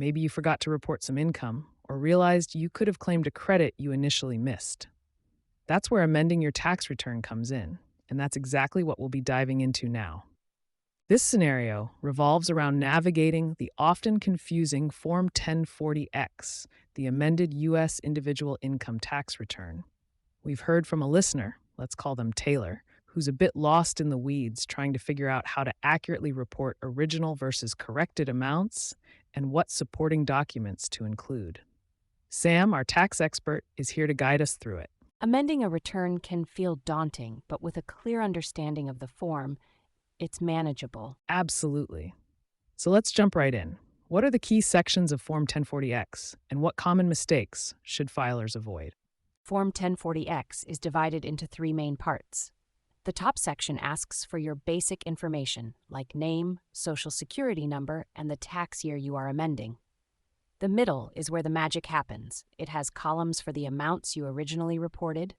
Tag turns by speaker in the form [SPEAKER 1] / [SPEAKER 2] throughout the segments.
[SPEAKER 1] Maybe you forgot to report some income or realized you could have claimed a credit you initially missed. That's where amending your tax return comes in, and that's exactly what we'll be diving into now. This scenario revolves around navigating the often confusing Form 1040X, the amended U.S. individual income tax return. We've heard from a listener, let's call them Taylor, who's a bit lost in the weeds trying to figure out how to accurately report original versus corrected amounts and what supporting documents to include. Sam, our tax expert, is here to guide us through it.
[SPEAKER 2] Amending a return can feel daunting, but with a clear understanding of the form, it's manageable.
[SPEAKER 1] Absolutely. So let's jump right in. What are the key sections of Form 1040X, and what common mistakes should filers avoid?
[SPEAKER 2] Form 1040X is divided into three main parts. The top section asks for your basic information, like name, social security number, and the tax year you are amending. The middle is where the magic happens. It has columns for the amounts you originally reported,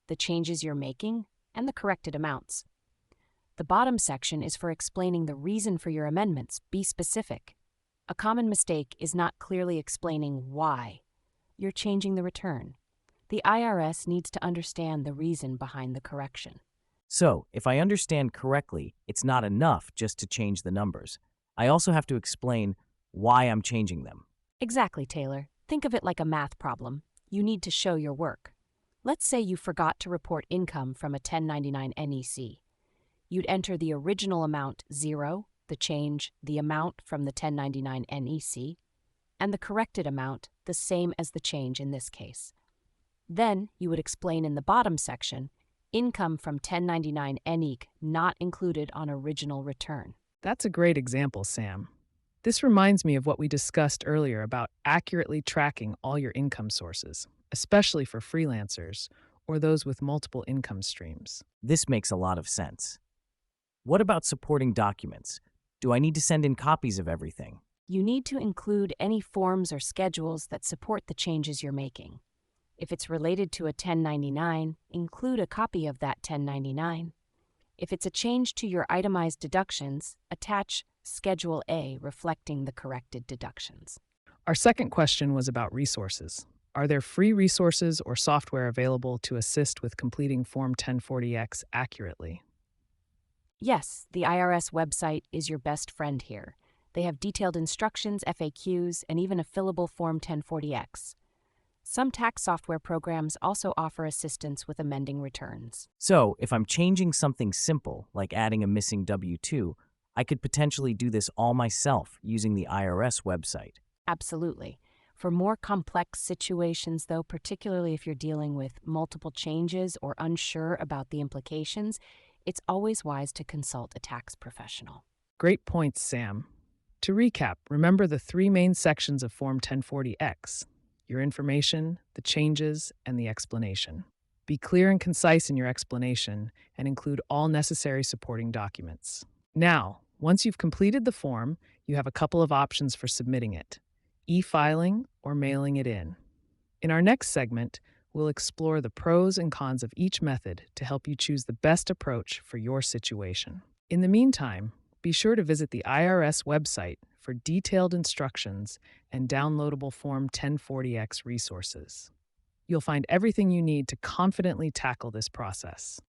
[SPEAKER 2] the changes you're making, and the corrected amounts. The bottom section is for explaining the reason for your amendments. Be specific. A common mistake is not clearly explaining why you're changing the return. The IRS needs to understand the reason behind the correction.
[SPEAKER 3] So, if I understand correctly, it's not enough just to change the numbers. I also have to explain why I'm changing them.
[SPEAKER 2] Exactly, Taylor. Think of it like a math problem. You need to show your work. Let's say you forgot to report income from a 1099 NEC. You'd enter the original amount 0, the change, the amount from the 1099 NEC, and the corrected amount, the same as the change in this case. Then you would explain in the bottom section, income from 1099 NEC not included on original return.
[SPEAKER 1] That's a great example, Sam. This reminds me of what we discussed earlier about accurately tracking all your income sources, especially for freelancers or those with multiple income streams.
[SPEAKER 3] This makes a lot of sense. What about supporting documents? Do I need to send in copies of everything?
[SPEAKER 2] You need to include any forms or schedules that support the changes you're making. If it's related to a 1099, include a copy of that 1099. If it's a change to your itemized deductions, attach Schedule A reflecting the corrected deductions.
[SPEAKER 1] Our second question was about resources. Are there free resources or software available to assist with completing Form 1040X accurately?
[SPEAKER 2] Yes, the IRS website is your best friend here. They have detailed instructions, FAQs, and even a fillable Form 1040X. Some tax software programs also offer assistance with amending returns.
[SPEAKER 3] So, if I'm changing something simple, like adding a missing W-2, I could potentially do this all myself using the IRS website.
[SPEAKER 2] Absolutely. For more complex situations, though, particularly if you're dealing with multiple changes or unsure about the implications, it's always wise to consult a tax professional.
[SPEAKER 1] Great points, Sam. To recap, remember the three main sections of Form 1040X: your information, the changes, and the explanation. Be clear and concise in your explanation and include all necessary supporting documents. Now, once you've completed the form, you have a couple of options for submitting it: e-filing or mailing it in. In our next segment, we'll explore the pros and cons of each method to help you choose the best approach for your situation. In the meantime, be sure to visit the IRS website for detailed instructions and downloadable Form 1040X resources. You'll find everything you need to confidently tackle this process.